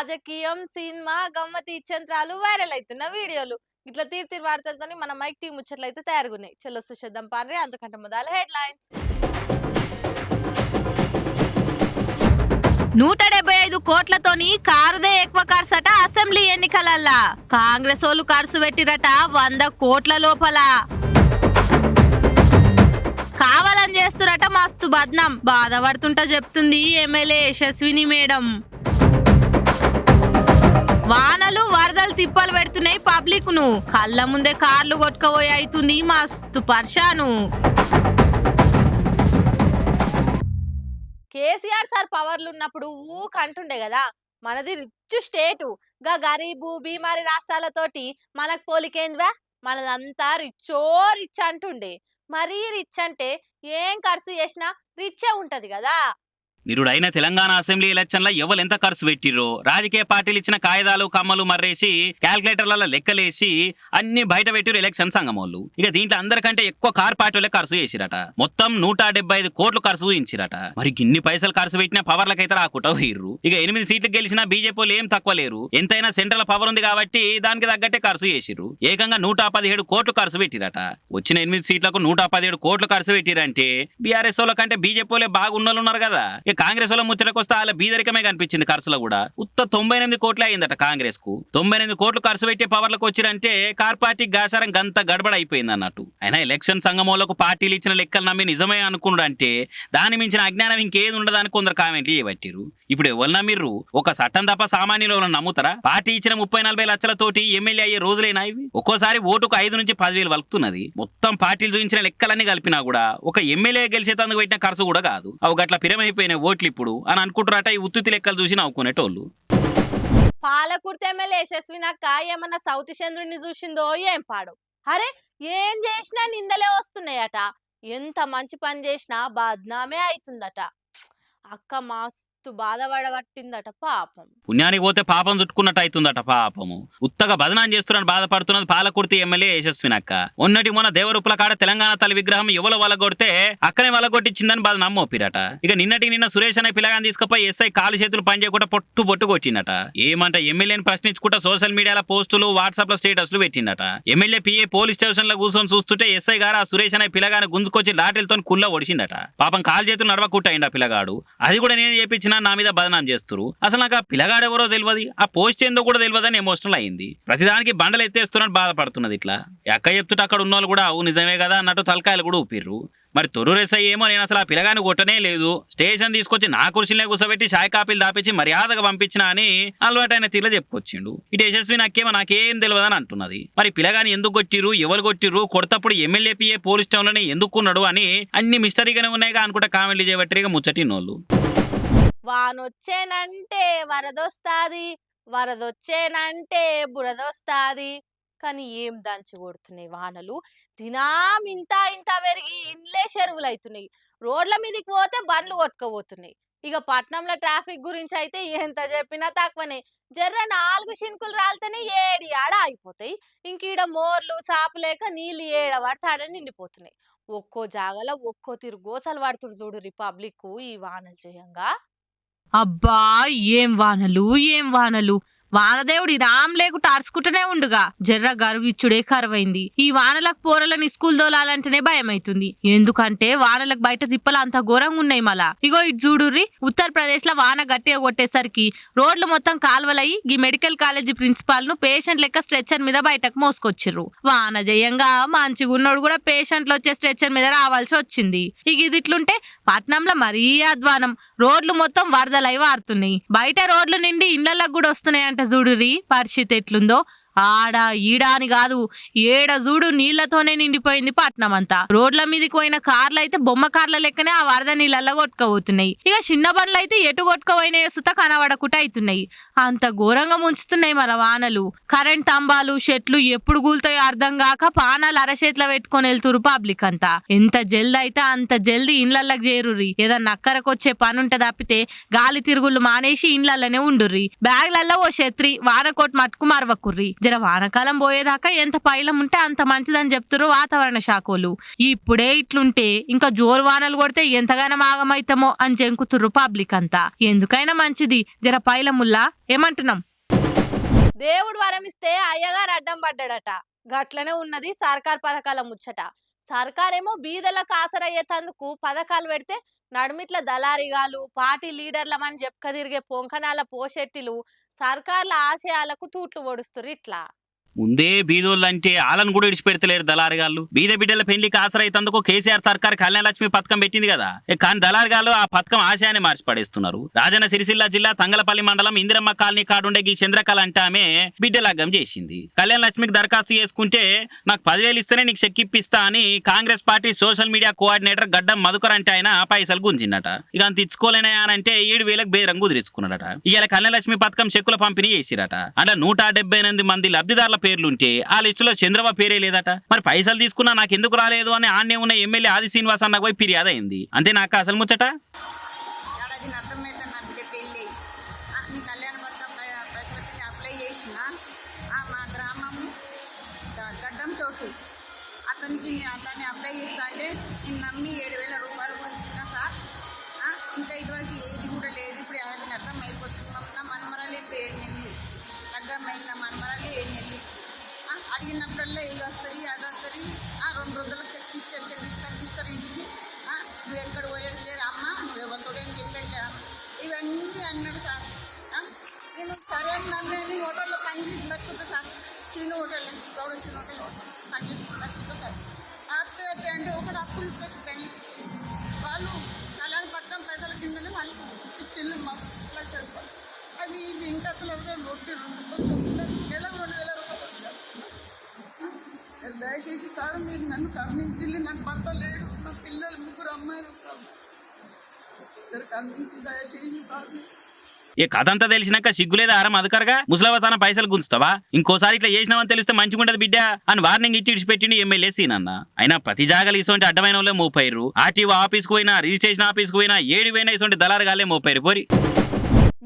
రాజకీయం, cinema, గమ్మతి ఇచ్చంత్రాలు, viral అయితున్న వీడియోలు. ఇట్లా తీరు వార్తలతోని మన మైక్ టీమ్ ముచ్చట్లయితే తయారుగున్నాయి. చలో చూసేద్దాం పాన్రి అంతకంటే మొదలు హెడ్లైన్స్. 175 కోట్లతోని కారుదే ఎక్కువ ఖర్చట అసెంబ్లీ ఎన్నికలల్లా. కాంగ్రెస్ వాళ్ళు ఖర్చు పెట్టిరట 100 కోట్ల లోపల. కావాలని చేస్తురట మస్తు బద్నాం. బాధపడుతుంటా చెప్తుంది ఎమ్మెల్యే యశస్విని మేడం. వానలు వరదలు తిప్పలు పెడుతున్నాయి పబ్లిక్ ను. కళ్ళ ముందే కార్లు కొట్టుకపోయి అవుతుంది మస్తు పర్షాను. కేసీఆర్ సార్ పవర్లు ఉన్నప్పుడు ఊకంటుండే కదా మనది రిచ్ స్టేటు, గా గరీబు బీమారి రాష్ట్రాలతోటి మనకు పోలికేందివా, మనదంతా రిచ్ అంటుండే. మరీ రిచ్ అంటే ఏం ఖర్చు చేసినా రిచ్చే ఉంటది కదా. నిరుడైన తెలంగాణ అసెంబ్లీ ఎలక్షన్ల ఎవరు ఎంత ఖర్చు పెట్టిర్రో రాజకీయ పార్టీలు ఇచ్చిన కాయిదాలు కమ్మలు మర్రేసి క్యాల్కులేటర్ల లెక్కలేసి అన్ని బయట పెట్టిరు ఎలక్షన్ సంఘమోళ్ళు. ఇక దీంట్లో అందరికంటే ఎక్కువ కార్ పార్టీలే ఖర్చు చేసిరట. మొత్తం 175 కోట్లు ఖర్చు చూయించిరట. మరి ఇన్ని పైసలు ఖర్చు పెట్టిన పవర్లకైతే రాకుండా పోయిర్రు. ఇక 8 సీట్లు గెలిచిన బీజేపీలు ఏం తక్కువ లేరు. ఎంతైనా సెంట్రల్ పవర్ ఉంది కాబట్టి దానికి తగ్గట్టే ఖర్చు చేసిర్రు. ఏకంగా 117 కోట్లు ఖర్చు పెట్టిరట. వచ్చిన 8 సీట్లకు 117 కోట్లు ఖర్చు పెట్టిరంటే బీఆర్ఎస్ వాళ్ళ కంటే బీజేపీలే బాగున్నోళ్ళు ఉన్నారు కదా. కాంగ్రెస్ వాళ్ళ ముచ్చటకు వస్తే వాళ్ళ బీదరికమే కనిపించింది. ఖర్చులో కూడా ఉత్త 98 కోట్లే అయిందట కాంగ్రెస్ కు. 98 కోట్లు ఖర్చు పెట్టే పవర్లకు వచ్చిరంటే కార్ పార్టీ గాసారం గంత గడబడ అయిపోయింది అన్నట్టు. అయినా ఎలక్షన్ సంఘంలోకి పార్టీలు ఇచ్చిన లెక్కలు నమ్మి నిజమే అనుకున్నాడు అంటే దాని మించిన అజ్ఞానం ఇంకేది ఉండదని కొందరు కామెంట్లు చేయబట్టిరు. ఇప్పుడు ఎవరు నమ్మిర్రు? ఒక చట్టం తప్ప సామాన్యులు నమ్ముతారా? పార్టీ ఇచ్చిన 30-40 లక్షలతోటి ఎమ్మెల్యే అయ్యే రోజులేనా ఇవి? ఒక్కోసారి ఓటుకు 5 నుంచి 10,000 వలుకుతున్నది. మొత్తం పార్టీలు చూపించిన లెక్కలన్నీ కలిపినా కూడా ఒక ఎమ్మెల్యే గెలిచేందుకు పెట్టిన ఖర్చు కూడా కాదు. అవి గట్ల పిరమైపోయిన ఓట్లు ఇప్పుడు అని అనుకుంటారట ఈ ఉత్తుతి లెక్కలు చూసి నవ్వుకునేటోళ్ళు. పాలకుర్తి ఎమ్మెల్యే యశస్వినక్క ఏమన్నా సౌతి చంద్రుడిని చూసిందో ఏం పాడు. అరే ఏం చేసినా నిందలే వస్తున్నాయట. ఎంత మంచి పని చేసినా బద్నామే అవుతుందట. అక్క మస్తు బాధపడబట్టిందట పాపం. పుణ్యానికి పోతే పాపం చుట్టుకున్నట్టు అవుతుందట పాపము. ఉత్తగా బదనాం చేస్తున్నని బాధపడుతున్నది పాలకుర్తి ఎమ్మెల్యే యశస్వినక్క. ఉన్నటి మొన్న దేవరూపుల కాడ తెలంగాణ తల్లి విగ్రహం ఎవరు వలగొడితే అక్కనే వలగొట్టించిందని బాధ నమ్మోపిరట. ఇక నిన్న సురేష్ అనే పిల్లగాని తీసుకుపోయి ఎస్ఐ కాలు చేతులు పని చేయకుండా పొట్టు కొట్టిందట. ఏమంట ఎమ్మెల్యేని ప్రశ్నించుకుంటా సోషల్ మీడియాలో పోస్టులు వాట్సాప్ లో స్టేటస్లు పెట్టిందట. ఎమ్మెల్యే పిఏ పోలీస్ స్టేషన్ లో కూర్చొని చూస్తుంటే ఎస్ఐ గారు ఆ సురేష్ అనే పిల్లగాని గుంజుకొచ్చి లాటిలతో కుల్ల ఒడిచిందట. పాపం కాలు చేతులు నడవకుట్టయిండు ఆ పిల్లగాడు. అది కూడా నేను చేపించిన నా మీద బదనాం చేస్తురు. అసలు నాకు ఆ పిల్లగాడెవరో తెలియదు, ఆ పోస్ట్ ఏందో కూడా తెలియదని ఎమోషనల్ అయింది. ప్రతిదానికి బండలు ఎత్తేస్తున్నట్టు బాధపడుతున్నది. ఇట్లా ఎక్క చెప్తుంటే అక్కడ ఉన్న వాళ్ళు కూడా అవు నిజమే కదా అన్నట్టు తలకాయలు కూడా ఊపిర్రు. మరి తొర్రూరేసై ఏమో నేను అసలు ఆ పిల్లగాని కొట్టనే లేదు, స్టేషన్ తీసుకొచ్చి నా కుర్చీలే కూర్చోబెట్టి చాయ్ కాపీలు దాపించి మర్యాదగా పంపించిన అని అలవాటైన తీరులో చెప్పుకొచ్చిండు. ఇటు యశస్వి నాకేం తెలియదని అంటున్నది. మరి పిల్లగాని ఎందుకు కొట్టిరు, ఎవరు కొట్టిరు, కొడతప్పుడు ఎమ్మెల్యే పిఏ పోలీస్ స్టేషన్ లోనే ఎందుకున్నాడు అని అన్ని మిస్టరీగానే ఉన్నాయిగా అనుకుంటే కామెంట్లు చేయబట్టిగా ముచ్చటినోళ్ళు. వానొచ్చేనంటే వరదొస్తాది, వరదొచ్చేనంటే బురదొస్తాది. కానీ ఏం దంచి కొడుతున్నాయి వానలు. దినాం ఇంత పెరిగి ఇండ్లే చెరువులు అవుతున్నాయి. రోడ్ల మీదకి పోతే బండ్లు కొట్టుకోబోతున్నాయి. ఇక పట్నంలో ట్రాఫిక్ గురించి అయితే ఎంత చెప్పినా తక్కువనే. జర్ర 4 చినుకులు రాలితేనే ఏడి ఆడ అయిపోతాయి. ఇంకీడ మోర్లు సాపలేక నీళ్ళు ఏడ పడతాడ నిండిపోతున్నాయి. ఒక్కో జాగలో ఒక్కో తిరుగు గోసలు పడుతురు చూడు రిపబ్లిక్ ఈ వానలు చేయంగా. అబ్బా ఏం వానలు వానదేవుడి రామ్ లేకుండా అరుచుకుంటూనే ఉండుగా. జర్ర గర్విచ్చుడే కరువైంది. ఈ వానలకు పోరలని స్కూల్ దోలాలంటేనే భయం అవుతుంది. ఎందుకంటే వానలకు బయట తిప్పలు అంత ఘోరంగా ఉన్నాయి. మళ్ళా ఇగో ఇటు చూడుర్రి, ఉత్తరప్రదేశ్ లో వాన గట్టిగా కొట్టేసరికి రోడ్లు మొత్తం కాలువలయ్యి ఈ మెడికల్ కాలేజీ ప్రిన్సిపాల్ ను పేషెంట్ లెక్క స్ట్రెచ్చర్ మీద బయటకు మోసుకొచ్చిర్రు. వాన జయంగా మంచిగా ఉన్నోడు కూడా పేషెంట్లు వచ్చే స్ట్రెచ్చర్ మీద రావాల్సి వచ్చింది. ఇక ఇది ఇట్లుంటే పట్నంలో మరీ అధ్వానం. రోడ్లు మొత్తం వరదలై వారుతున్నాయి. బయట రోడ్లు నిండి ఇళ్లకు కూడా వస్తున్నాయి. చూడురి పరిస్థితి ఎట్లుందో. ఆడ ఈడ అని కాదు, ఏడ చూడు నీళ్లతోనే నిండిపోయింది పట్నం అంతా. రోడ్ల మీదకి పోయిన కార్లు అయితే బొమ్మ కార్ల లెక్కనే ఆ వరద నీళ్ళల్లో కొట్టుకోబోతున్నాయి. ఇక చిన్న బండ్లు అయితే ఎటు కొట్టుకోపోయిన సుత కనబడకుండా అవుతున్నాయి. అంత ఘోరంగా ముంచుతున్నాయి మన వానలు. కరెంట్ స్తంభాలు చెట్లు ఎప్పుడు కూలుతాయో అర్థం కాక పానాలు అరచేతిలో పెట్టుకొని వెళ్తురు పబ్లిక్ అంతా. ఎంత జల్ది అయితే అంత జల్దీ ఇండ్లకి చేరుర్రి. ఏదన్నా అక్కరకొచ్చే పని ఉంటే తప్పితే గాలి తిరుగుళ్ళు మానేసి ఇండ్లలోనే ఉండుర్రి. బ్యాగ్లలో ఓ ఛత్రి వానకోట్ మట్టుకు మరవకుర్రి. జర వానకాలం పోయేదాకా ఎంత పైలం ఉంటే అంత మంచిదని చెప్తురు వాతావరణ శాఖలు. ఇప్పుడే ఇట్లుంటే ఇంకా జోరు వానలు కొడితే ఎంతగానో ఆగమైతామో అని జంకుతుర్రు పబ్లిక్ అంతా. ఎందుకైనా మంచిది జర పైలముల్లా ఏమంటున్నాం? దేవుడు వరమిస్తే అయ్యగారు అడ్డం పడ్డాడట. గట్లనే ఉన్నది సర్కార్ పథకాల ముచ్చట. సర్కారేమో బీదలకు ఆసరయ్యేతందుకు పథకాలు పెడితే నడుమిట్ల దళారిగాలు పార్టీ లీడర్లమని చెప్పుక తిరిగే పొంకనాల పోషెట్టిలు సర్కార్ల ఆశయాలకు తూట్లు పొడుస్తురు. ఇట్లా ముందే బీదోళ్ళంటే వాళ్ళని కూడా ఇడిచిపెడతలేరు దళారిగాళ్ళు. బీద బిడ్డల పెళ్లికి ఆసరైతందుకు కేసీఆర్ సర్కార్ కళ్యాణ లక్ష్మి పథకం పెట్టింది కదా, కానీ దళారిగాళ్ళు ఆ పథకం ఆశయాన్ని మార్చి పడేస్తున్నారు. రాజన్న సిరిసిల్ల జిల్లా తంగలపల్లి మండలం ఇందిరమ్మ కాలనీ కాడుండే ఈ చంద్రకళ అంటే ఆమె బిడ్డ లగ్గం చేసింది. కళ్యాణ లక్ష్మికి దరఖాస్తు చేసుకుంటే నాకు 10,000 ఇస్తేనే నీకు చెక్ ఇప్పిస్తా అని Congress party social media coordinator గడ్డం మధుకర్ అంటే ఆయన పైసలు గుంజిందట. ఇక అంత ఇచ్చుకోలేనా అని అంటే 7,000కు బేరంగు కుదిరించుకున్నాడట. ఇవాళ కళ్యాణ లక్ష్మి పథకం చెక్కుల పంపిణీ చేసిరట. అలా 178 మంది లబ్ధిదారుల పేర్లుంటే ఆ లిస్టులో చంద్రబాబు పేరే లేదట. మరి పైసలు తీసుకున్నా నాకు ఎందుకు రాలేదు అని ఆన్నే ఉన్న ఎమ్మెల్యే ఆది శ్రీనివాస్ అన్న పోయి ఫిర్యాదు అయింది. అంతే నాకు అసలు ముచ్చట. పెళ్ళి నీ కళ్యాణ పథకం పైసలకి అప్లై చేసిన మా గ్రామము గడ్డం చోటు అతన్ని అప్లై చేస్తా అంటే నేను నమ్మి 7,000 రూపాయలు కూడా ఇచ్చిన సార్. ఇంకా ఇదివరకు ఏది కూడా లేదు. ఇప్పుడు అది అర్థం అయిపోతుంది. నా మనమరాలు ఇప్పుడు 7 నెలలు లగ్గమైన నా మనమరాలు 7 నెలలు అడిగినప్పుడల్లా ఇది వస్తుంది అది వస్తుంది. 2 రోజులకు చెక్ తీసుకొచ్చి ఇస్తారు ఇంటికి. నువ్వు ఎక్కడ పోయేది లేదు అమ్మ, నువ్వు ఎవరితో ఏం చెప్పట్లేదు ఇవన్నీ అన్నాడు సార్. నేను సరే నమ్మేది హోటల్లో పనిచేసి బతుకుతా sir. Seenu hotel Gowda Seenu hotel పనిచేసుకుని బతుకుతా సార్. ఆత్మహత్య అంటే ఒకటి అప్పు తీసుకొచ్చి పెళ్లి ఇచ్చి వాళ్ళు కళ్యాణ పథకం పైసల కిందనే వాళ్ళు ఇచ్చిళ్ళు మాకు 1,00,000 రూపాయలు. అవి ఇంకా రొట్టి 2 నెలకు 2,000 రూపాయలు. దయచేసి సార్ మీరు నన్ను కరుణించింది. నాకు భర్త లేడు, నా పిల్లలు 3 అమ్మాయిలు కరుణించి దయచేసి సార్. ఈ కథ అంతా తెలిసినాక సిగ్గులేదా ఆరం అధికారుగా ముసలవతాన పైసలు గుంచుతావా? ఇంకోసారి ఇట్లా చేసినావని తెలిస్తే మంచిగుంటది బిడ్డ అని వార్నింగ్ ఇచ్చి ఇడిచిపెట్టింది ఎమ్మెల్యే సీనన్న. అయినా ప్రతి జాగాలు ఇటువంటి అడ్డమైన వాళ్ళే మోపారు. ఆర్టీఓ ఆఫీస్కి పోయినా రిజిస్ట్రేషన్ ఆఫీస్కి పోయినా 7 పోయినా ఇటువంటి దళారుగాలే మోపారు. పోరి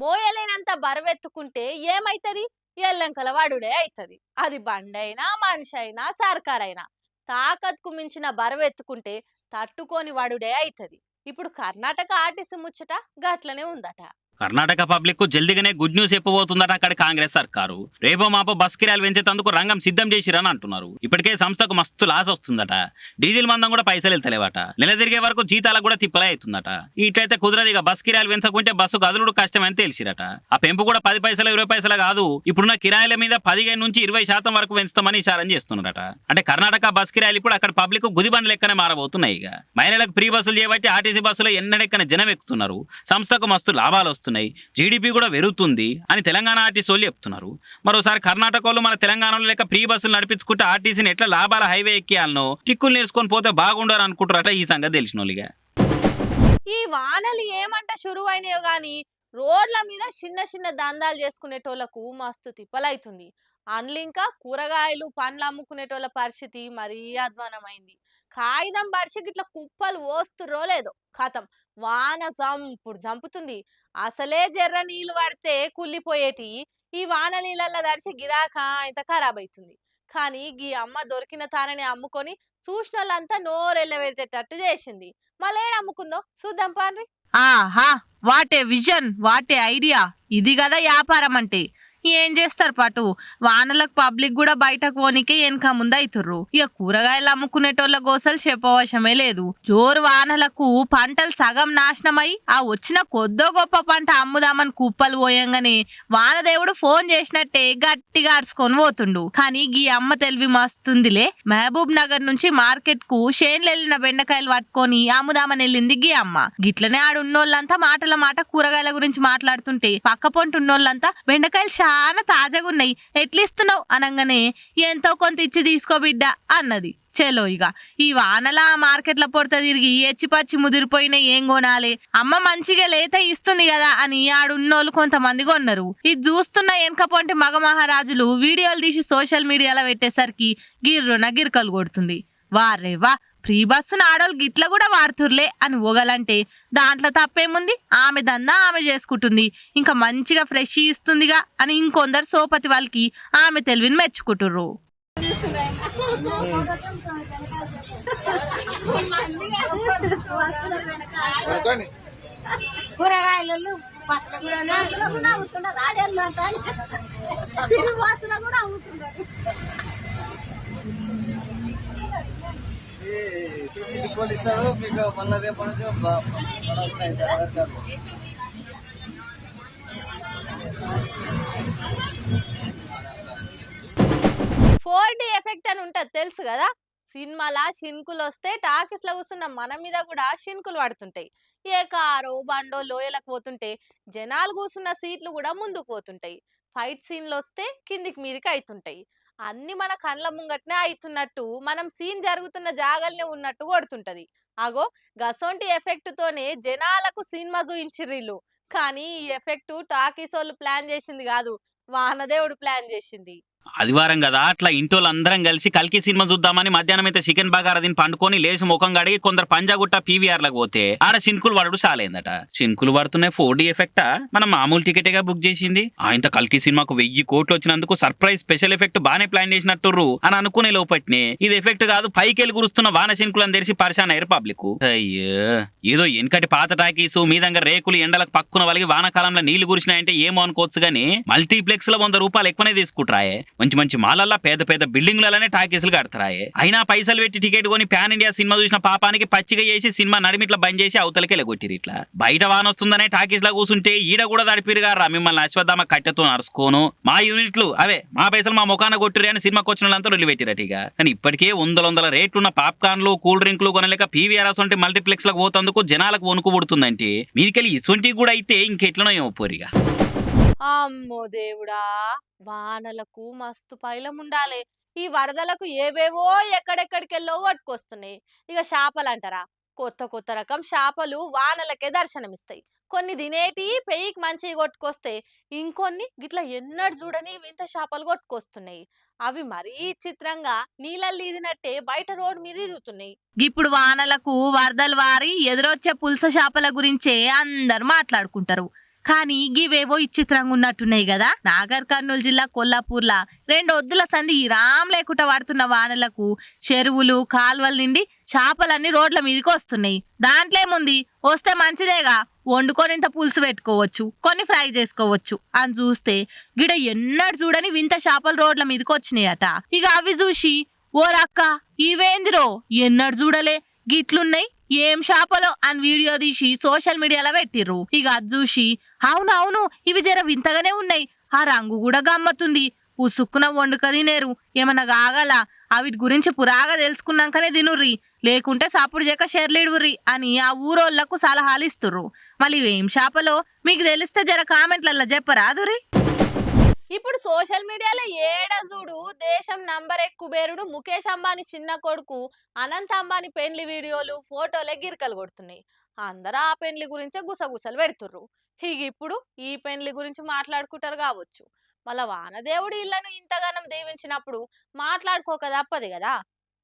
మోయలేనంత బరువెత్తుకుంటే ఏమైతది? ఎల్లంకల వాడుడే అవుతుంది. అది బండైనా మనిషి అయినా సర్కారైనా తాకత్కు మించిన బరువెత్తుకుంటే తట్టుకోని వాడుడే అవుతుంది. ఇప్పుడు కర్ణాటక ఆర్టీసీ ముచ్చట గట్లనే ఉందట. కర్ణాటక పబ్లిక్ కు జల్దిగానే గుడ్ న్యూస్ చెప్పబోతుందట అక్కడ కాంగ్రెస్ సర్కారు. రేపో మాపో బస్ కిరాయిలు పెంచేందుకు రంగం సిద్ధం చేసిరని అంటున్నారు. ఇప్పటికే సంస్థకు మస్తు లాస్ వస్తుందట. డీజిల్ మందం కూడా పైసలు వెళ్తలేవట. నెల తిరిగే వరకు జీతాలకు కూడా తిప్పలే అవుతుందట. ఇట్లయితే కుదరదిగా బస్ కిరాయిలు పెంచకుంటే బస్సు కదులుడు కష్టమని తెలిసిరట. ఆ పెంపు కూడా 10 పైసలు 20 పైసలు కాదు, ఇప్పుడున్న కిరాయిల మీద 15 నుంచి 20% వరకు పెంచుతామని ఇషారం చేస్తున్నారట. అంటే కర్ణాటక బస్ కిరాయిలు ఇప్పుడు అక్కడ పబ్లిక్ గుదిబండ్ల లెక్కనే మారబోతున్నాయి. ఇక మహిళలకు ఫ్రీ బస్సులు చేయబట్టి ఆర్టీసీ బస్సులో ఎన్నడెక్కన జనం ఎక్కుతున్నారు. సంస్థకు మస్తు లాభాలు వస్తున్నాయి, జీడిపి కూడా పెరుగుతుంది అని తెలంగాణ ఆర్టీసీ వాళ్ళు చెప్తున్నారు. మరోసారి కర్ణాటక వాళ్ళు మన తెలంగాణలో లేక ఫ్రీ బస్సులు నడిపించుకుంటే ఆర్టీసీని ఎట్లా లాభాల హైవే ఎక్కియాలనో టిక్కులు నేర్చుకొని పోతే బాగుండారు అనుకుంటారట ఈ సంగతి తెలిసిన వాళ్ళుగా. ఈ వానలు ఏమంట షురువైనాయో గాని రోడ్ల మీద చిన్న చిన్న దందాలు చేసుకునేటోళ్లకు మస్తు తిప్పలైతుంది. అందులో ఇంకా కూరగాయలు పండ్లు అమ్ముకునేటోళ్ళ పరిస్థితి మరీ అధ్వానమైంది. కాగితం పరిస్థితి ఇట్లా కుప్పలు పోస్తురో లేదో కథం వాన చంపుతుంది. అసలే జర్ర నీళ్లు పడితే కుళ్ళిపోయేటి ఈ వాన నీళ్ళల్లో దడిచి గిరాకా ఇంత ఖరాబ్ అవుతుంది. కానీ గీ అమ్మ దొరికిన తానని అమ్ముకొని చూసిన వాళ్ళంతా నోరెళ్ళబెట్టేటట్టు చేసింది. మళ్ళీ ఏడు అమ్ముకుందో చూద్దాం పాండ్రి. ఆహా, వాటే విజన్, వాటే ఐడియా. ఇది కదా వ్యాపారం అంటే. ఏం చేస్తారు పటు, వానలకు పబ్లిక్ కూడా బయటకు పోనీకే వెనక ముందు అవుతుర్రు. ఇక కూరగాయలు అమ్ముకునేటోళ్ళ గోసలు చెప్పవశమే లేదు. జోరు వానలకు పంటలు సగం నాశనమై ఆ వచ్చిన కొద్దో గొప్ప పంట అమ్ముదామని కుప్పలు పోయంగానే వానదేవుడు ఫోన్ చేసినట్టే గట్టిగా అరుచుకొని పోతుండు. కానీ గీ అమ్మ తెలివి మస్తుందిలే. మహబూబ్ నగర్ నుంచి మార్కెట్ కు షేన్లు వెళ్ళిన బెండకాయలు పట్టుకొని అమ్ముదామని వెళ్ళింది గీ అమ్మ. గిట్లనే ఆడున్నోళ్ళంతా మాటల మాట కూరగాయల గురించి మాట్లాడుతుంటే పక్క పొంటి ఉన్నోళ్ళంతా బెండకాయలు చాలా తాజాగా ఉన్నాయి, ఎట్లిస్తున్నావు అనగానే ఎంతో కొంత ఇచ్చి తీసుకో బిడ్డ అన్నది. చెలో ఇక ఈ వానల మార్కెట్ల పొడత తిరిగి ఎచ్చిపచ్చి ముదిరిపోయినా ఏం కొనాలి, అమ్మ మంచిగా లేత ఇస్తుంది కదా అని ఆడున్నోళ్ళు కొంతమంది కొన్నారు. ఇది చూస్తున్న వెనక పొంటి మగ మహారాజులు వీడియోలు తీసి సోషల్ మీడియాలో పెట్టేసరికి గిర్రున గిరికలు కొడుతుంది. వారేవా, ఫ్రీ బస్సును ఆడోళ్ళు గిట్ల కూడా వాడుతుర్లే అని ఓగలంటే దాంట్లో తప్పేముంది, ఆమె దందా ఆమె చేసుకుంటుంది, ఇంకా మంచిగా ఫ్రెష్ ఇస్తుందిగా అని ఇంకొందరు సోపతి వాళ్ళకి ఆమె తెలివిని మెచ్చుకుంటుర్రు. కూరగాయలు బస్సులో కూడా అమ్ముతున్నారు, రాడేళ్ళు అంటే తిరిగి బస్సులో కూడా అమ్ముతున్నారు. ఇస్తాడు మీకు మళ్ళీ రేపు ఫోర్ డి ఎఫెక్ట్ అని ఉంటది తెలుసు కదా. సినిమాలా షిన్కులు వస్తే టాకీస్ లో కూర్చున్న మన మీద కూడా షిన్కులు పడుతుంటాయి. ఏ కారో బండో లోయలకు పోతుంటే జనాలు కూర్చున్న సీట్లు కూడా ముందుకు పోతుంటాయి. ఫైట్ సీన్లు వస్తే కిందికి మీదికి అవుతుంటాయి. అన్ని మన కండ్ల ముంగట్నే అవుతున్నట్టు మనం సీన్ జరుగుతున్న జాగల్నే ఉన్నట్టు కొడుతుంటది. అగో గసొంటి ఎఫెక్ట్ తోనే జనాలకు సినిమా చూయించిర్రు. కానీ ఈ ఎఫెక్ట్ టాకీస్ వాళ్ళు ప్లాన్ చేసింది కాదు, వానదేవుడు ప్లాన్ చేసింది. ఆదివారం కదా అట్లా ఇంటోళ్ళందరం కలిసి కల్కి సినిమా చూద్దామని మధ్యాహ్నం అయితే చికెన్ బగారా తిని పండుకొని లేచి ముఖం కడిగి కొందరు పంజాగుట్ట పీవీఆర్ లకు పోతే ఆడ షిన్కులు పడడు చాలైందట. షిన్కులు పడుతున్నాయి 4D ఎఫెక్టా? మనం మామూలు టికెటేగా బుక్ చేసింది. ఇంత కల్కి సినిమాకు 1000 కోట్లు వచ్చినందుకు సర్ప్రైజ్ స్పెషల్ ఎఫెక్ట్ బానే ప్లాన్ చేసినట్టుర్రు అని అనుకునే లోపట్నే ఇది ఎఫెక్ట్ కాదు, పైకెళ్ళి కురుస్తున్న వాన షిన్కులు అని తెలిసి పరిశాన్ అయ్యారు పబ్లిక్. అయ్యో, ఏదో వెనకటి పాత టాకీసు మీ దగ్గర రేకులు ఎండలకు పక్కున వాళ్ళకి వానాకాలంలో నీళ్లు కురిసినాయంటే ఏమో అనుకోవచ్చు గానీ మల్టీప్లెక్స్ లో 100 రూపాయలు ఎక్కువనే తీసుకుంటారాయే. మంచి మంచి మాలల్లా పెద్ద పెద్ద బిల్డింగ్లనే టాకీసులు కడతారాయే. అయినా పైసలు పెట్టి టికెట్ కొని పాన్ ఇండియా సినిమా చూసిన పాపానికి పచ్చిగా చేసి సినిమా నడిమిట్లా బంద్ చేసి అవతలకి వెళ్ళగొట్టిరు. ఇట్లా బయట వాన వస్తుందనే టాకీస్ లా కూర్చుంటే ఈడ కూడా తడిపిరుగారా మిమ్మల్ని అశ్వత్థామ కట్టెతో నడుచుకోను, మా యూనిట్లు అవే మా పైసలు మా ముఖాన కొట్టిరు అని సినిమాకి వచ్చిన వాళ్ళంతా వదిలిపెట్టిరటిగా. కానీ ఇప్పటికే 100 రేట్లున్న పాప్కార్న్లు కూల్ డ్రింక్లు కొనలేక పీవీఆర్ వంటి మల్టీప్లెక్స్ లకు పోతందుకు జనాలకు వణుకు పుడుతుందంటే మీదికెళ్ళి ఇసుంటివి కూడా అయితే ఇంకెట్లనో ఏమో పోరిగా. అమ్మో దేవుడా, వానలకు మస్తు పైలం ఉండాలి. ఈ వరదలకు ఏవేవో ఎక్కడెక్కడికెళ్ళో కొట్టుకొస్తున్నాయి. ఇక చేపలు అంటారా, కొత్త కొత్త రకం చేపలు వానలకే దర్శనమిస్తాయి. కొన్ని తినేటి పెయికి మంచిగా కొట్టుకొస్తే ఇంకొన్ని గిట్లా ఎన్నడు చూడని వింత చేపలు కొట్టుకొస్తున్నాయి. అవి మరీ చిత్రంగా నీళ్ళల్లో ఈదినట్టే బయట రోడ్డు మీద ఈదుతున్నాయి. ఇప్పుడు వానలకు వరదలు వారి ఎదురొచ్చే పులస చేపల గురించే అందరు మాట్లాడుకుంటారు. కానీ గివేవో ఇచ్చిత్రంగా ఉన్నట్టున్నాయి కదా. నాగర్ కర్నూలు జిల్లా కొల్లాపూర్లా 2 ఒద్దుల సంధి రామ్ లేకుండా పడుతున్న వానలకు చెరువులు కాల్వల నుండి చేపలన్నీ రోడ్ల మీదకి వస్తున్నాయి. దాంట్లో ఏముంది, వస్తే మంచిదేగా, వండుకొని ఇంత పులుసు పెట్టుకోవచ్చు, కొన్ని ఫ్రై చేసుకోవచ్చు అని చూస్తే గిడ ఎన్నడు చూడని వింత చేపలు రోడ్ల మీదకి వచ్చినాయట. ఇక అవి చూసి ఓరక్క ఇవేందిరో ఎన్నడు చూడలే, గిట్లున్నాయి ఏం చేపలో అని వీడియో తీసి సోషల్ మీడియాలో పెట్టిర్రు. ఇక అది చూసి అవునవును ఇవి జర వింతగానే ఉన్నాయి, ఆ రంగు కూడా గమ్మతుంది, పుసుక్కున వండుక తినేరు, ఏమన్నా కాగల అవిటి గురించి పురాగా తెలుసుకున్నాకనే తినుర్రి, లేకుంటే సాపుడు చేక షెర్లిడుర్రి అని ఆ ఊరోళ్లకు సలహాలు ఇస్తుర్రు. మళ్ళీ ఇవేం చేపలో మీకు తెలిస్తే జర కామెంట్లలో చెప్పరాదురి. ఇప్పుడు సోషల్ మీడియాలో ఏడ చూడు దేశం నంబర్ కుబేరుడు ముఖేష్ అంబానీ చిన్న కొడుకు అనంత్ అంబానీ పెండ్లి వీడియోలు ఫోటోలే గిరికలు కొడుతున్నాయి. అందరూ ఆ పెండ్లి గురించే గుసగుసలు పెడుతుర్రు. ఇక ఇప్పుడు ఈ పెండ్లి గురించి మాట్లాడుకుంటారు కావచ్చు. మళ్ళా వానదేవుడు ఇళ్లను ఇంతగానం దీవించినప్పుడు మాట్లాడుకోక తప్పదు కదా.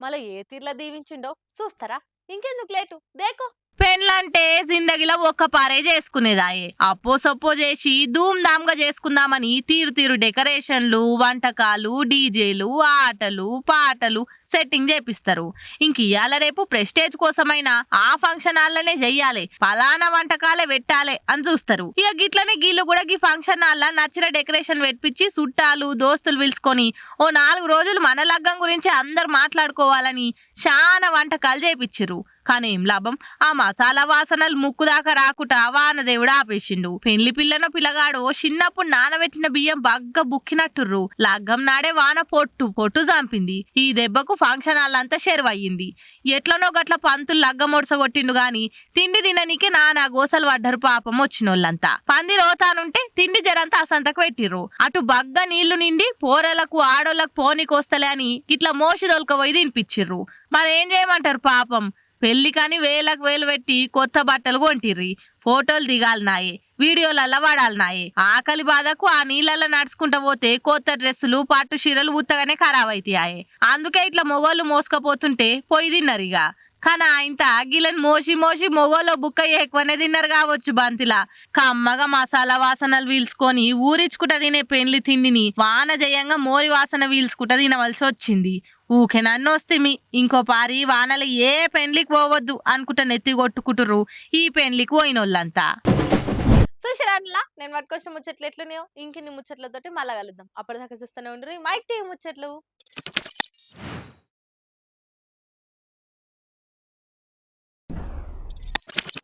మళ్ళీ ఏ తీర్లా దీవించిండో చూస్తారా? ఇంకెందుకు లేటు దేకో. పెండ్లంటే జిందగీలో ఒక్క పారే చేసుకునేదాయే. అప్పో సొప్పో చేసి ధూమ్ ధామ్ గా చేసుకుందామని తీరు తీరు డెకరేషన్లు, వంటకాలు, డీజేలు, ఆటలు పాటలు సెట్టింగ్ చేపిస్తారు. ఇంక ఇయాల రేపు ప్రెస్టేజ్ కోసమైనా ఆ ఫంక్షన్ హాల్లనే చెయ్యాలి, పలానా వంటకాలే పెట్టాలి అని చూస్తారు. ఇక గిట్లనే గీళ్ళు కూడా ఈ ఫంక్షన్ హాల్ల నచ్చిన డెకరేషన్ పెట్టించి చుట్టాలు దోస్తులు పిలుచుకొని ఓ 4 రోజులు మన లగ్గం గురించి అందరు మాట్లాడుకోవాలని చాలా వంటకాలు చేపిచ్చిర్రు. కానీ ఏం లాభం, ఆ మసాలా వాసనలు ముక్కు దాకా రాకుట వానదేవుడు ఆపేసిండు. పెళ్లి పిల్లనో పిల్లగాడో చిన్నప్పుడు నానబెట్టిన బియ్యం బగ్గ బుక్కినట్టుర్రు. లగ్గం నాడే వాన పొట్టు పొట్టు చంపింది. ఈ దెబ్బకు ఫంక్షన్ హాల్ షెరువయ్యింది. ఎట్లనో గట్ల పంతులు లగ్గం ఒడసగొట్టిండు గాని తిండి తిననీకి నానా గోసలు పడ్డరు పాపం వచ్చినోళ్ళంతా. పంది రోతానుంటే తిండి జరంతా అసంతకు పెట్టిర్రు. అటు బగ్గ నీళ్లు నిండి పోరలకు ఆడోళ్ళకు పోనీకొస్తలే అని ఇట్లా మోసి దొలకపోయి తినిపించిర్రు. మరేం చేయమంటారు పాపం. పెళ్లి కానీ వేలకు వేలు పెట్టి కొత్త బట్టలు కొంటిర్రి, ఫోటోలు దిగాలనాయే, వీడియోలల్లా వాడాలనాయే. ఆకలి బాధకు ఆ నీళ్ళల్లో నడుచుకుంటా పోతే కొత్త డ్రెస్సులు పట్టు చీరలు ఉత్తగానే ఖరాబ్ అవుతాయి. అందుకే ఇట్లా మొగోళ్ళు మోసుకపోతుంటే పోయి తిన్నారు. ఇక కానీ ఇంత గిలని మోసి మోసి మొగోళ్ళు బుక్క ఎక్కువనే తిన్నారు కావచ్చు. బంతిలా కమ్మగా మసాలా వాసనలు వీల్చుకొని ఊరించుకుంటా తినే పెండ్లి తిండిని వాన జయంగా మోరి వాసన వీల్చుకుంటా తినవలసి వచ్చింది. ఊకే నన్ను వస్తేమి ఇంకో పారి వానలు ఏ పెండ్లికి పోవద్దు అనుకుంటా నెత్తి కొట్టుకుంటుర్రు ఈ పెండ్లికి పోయినోళ్ళంతా. చూసిరాన్లా నేను పట్టుకొచ్చిన ముచ్చట్లు ఎట్లున్నాయో ఇంకిన్ని ముచ్చట్లతోటి మళ్ళా కలుద్దాం. అప్పటిదాకా చూస్తూనే ఉండరు మైక్ టీవీ ముచ్చట్లు.